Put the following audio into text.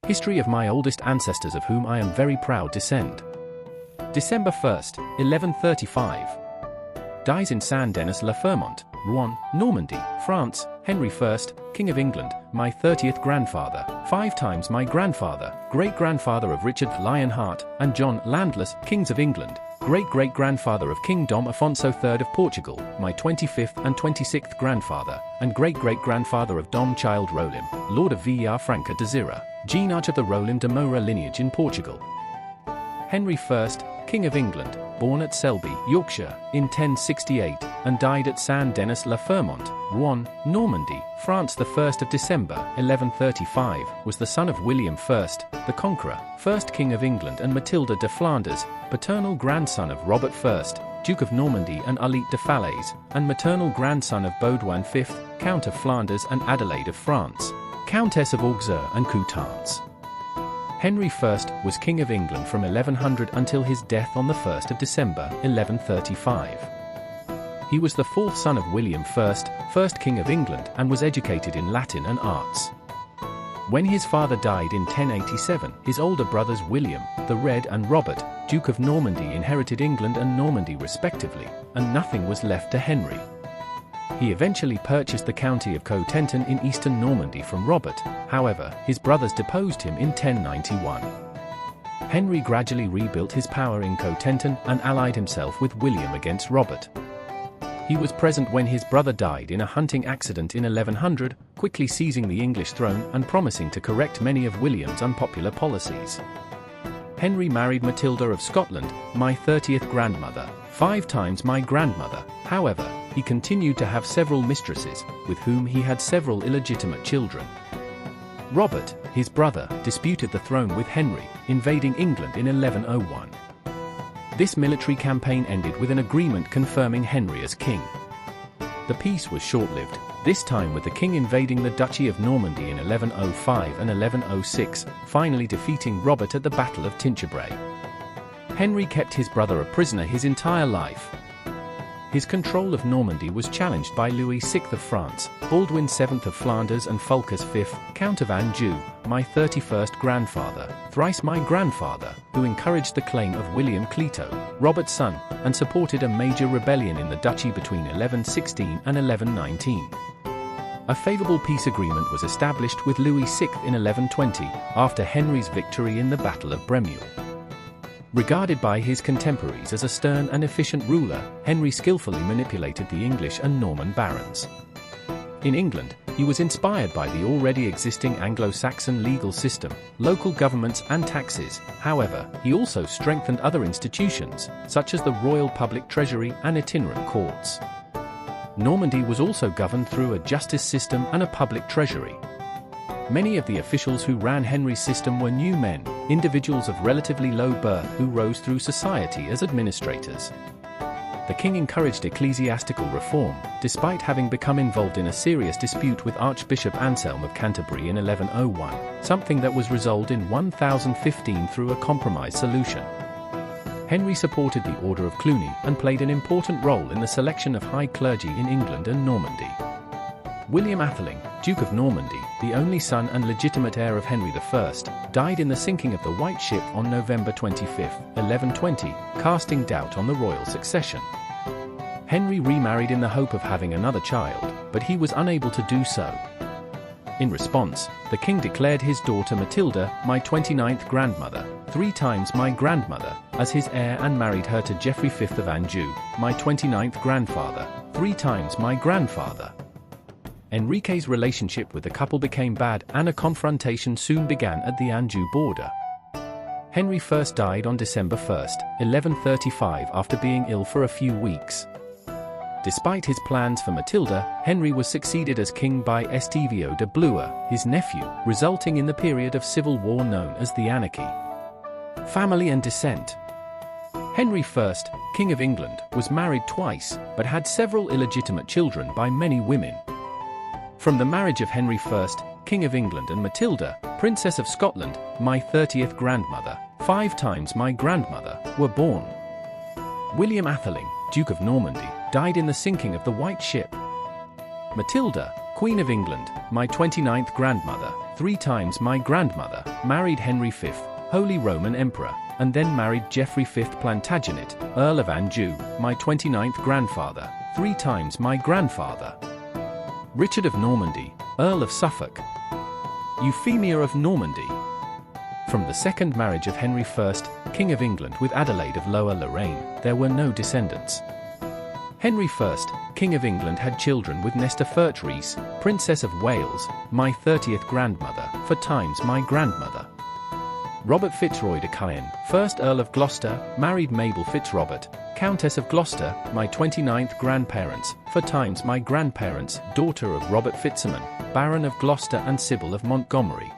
History of my oldest ancestors of whom I am very proud descend. December 1st, 1135. Dies in Saint-Denis-le-Fremont, Rouen, Normandy, France, Henry I, King of England, my 30th grandfather, 5 times my grandfather, great-grandfather of Richard Lionheart and John Landless, Kings of England, great-great-grandfather of King Dom Afonso III of Portugal, my 25th and 26th grandfather, and great-great-grandfather of Dom Child Rolim, Lord of Villafranca de Xira, Genealogy of the Rolim de Moura lineage in Portugal. Henry I, King of England, born at Selby, Yorkshire, in 1068, and died at Saint-Denis-le-Fremont, Rouen, Normandy, France. The 1st of December, 1135, was the son of William I, the Conqueror, first King of England, and Matilda de Flanders, paternal grandson of Robert I, Duke of Normandy and Alite de Falaise, and maternal grandson of Baudouin V, Count of Flanders, and Adelaide of France, Countess of Auxerre and Coutances. Henry I was King of England from 1100 until his death on the 1st of December, 1135. He was the 4th son of William I, first King of England, and was educated in Latin and arts. When his father died in 1087, his older brothers William, the Red, and Robert, Duke of Normandy, inherited England and Normandy respectively, and nothing was left to Henry. He eventually purchased the county of Cotentin in eastern Normandy from Robert. However, his brothers deposed him in 1091. Henry gradually rebuilt his power in Cotentin and allied himself with William against Robert. He was present when his brother died in a hunting accident in 1100, quickly seizing the English throne and promising to correct many of William's unpopular policies. Henry married Matilda of Scotland, my 30th grandmother, 5 times my grandmother. However, he continued to have several mistresses, with whom he had several illegitimate children. Robert, his brother, disputed the throne with Henry, invading England in 1101. This military campaign ended with an agreement confirming Henry as king. The peace was short-lived, this time with the king invading the Duchy of Normandy in 1105 and 1106, finally defeating Robert at the Battle of Tinchebray. Henry kept his brother a prisoner his entire life. His control of Normandy was challenged by Louis VI of France, Baldwin VII of Flanders, and Fulcus V, Count of Anjou, my 31st grandfather, thrice my grandfather, who encouraged the claim of William Clito, Robert's son, and supported a major rebellion in the duchy between 1116 and 1119. A favorable peace agreement was established with Louis VI in 1120, after Henry's victory in the Battle of Bremule. Regarded by his contemporaries as a stern and efficient ruler, Henry skillfully manipulated the English and Norman barons. In England, he was inspired by the already existing Anglo-Saxon legal system, local governments and taxes. However, he also strengthened other institutions, such as the royal public treasury and itinerant courts. Normandy was also governed through a justice system and a public treasury. Many of the officials who ran Henry's system were new men, individuals of relatively low birth who rose through society as administrators. The king encouraged ecclesiastical reform, despite having become involved in a serious dispute with Archbishop Anselm of Canterbury in 1101, something that was resolved in 1015 through a compromise solution. Henry supported the Order of Cluny and played an important role in the selection of high clergy in England and Normandy. William Atheling, Duke of Normandy, the only son and legitimate heir of Henry I, died in the sinking of the White Ship on November 25, 1120, casting doubt on the royal succession. Henry remarried in the hope of having another child, but he was unable to do so. In response, the king declared his daughter Matilda, my 29th grandmother, 3 times my grandmother, as his heir and married her to Geoffrey V of Anjou, my 29th grandfather, 3 times my grandfather. Enrique's relationship with the couple became bad and a confrontation soon began at the Anjou border. Henry first died on December 1, 1135 after being ill for a few weeks. Despite his plans for Matilda, Henry was succeeded as king by Estevao de Blois, his nephew, resulting in the period of civil war known as the Anarchy. Family and descent. Henry I, King of England, was married twice, but had several illegitimate children by many women. From the marriage of Henry I, King of England, and Matilda, Princess of Scotland, my 30th grandmother, 5 times my grandmother, were born. William Atheling, Duke of Normandy, died in the sinking of the White Ship. Matilda, Queen of England, my 29th grandmother, 3 times my grandmother, married Henry V, Holy Roman Emperor, and then married Geoffrey V Plantagenet, Earl of Anjou, my 29th grandfather, 3 times my grandfather. Richard of Normandy, Earl of Suffolk. Euphemia of Normandy. From the second marriage of Henry I, King of England with Adelaide of Lower Lorraine, there were no descendants. Henry I, King of England had children with Nefertari, Princess of Wales, my 30th grandmother, 4 times my grandmother. Robert Fitzroy de Caen, 1st Earl of Gloucester, married Mabel Fitzrobert, Countess of Gloucester, my 29th grandparents, 4 times my grandparents, daughter of Robert Fitzorman, Baron of Gloucester and Sybil of Montgomery.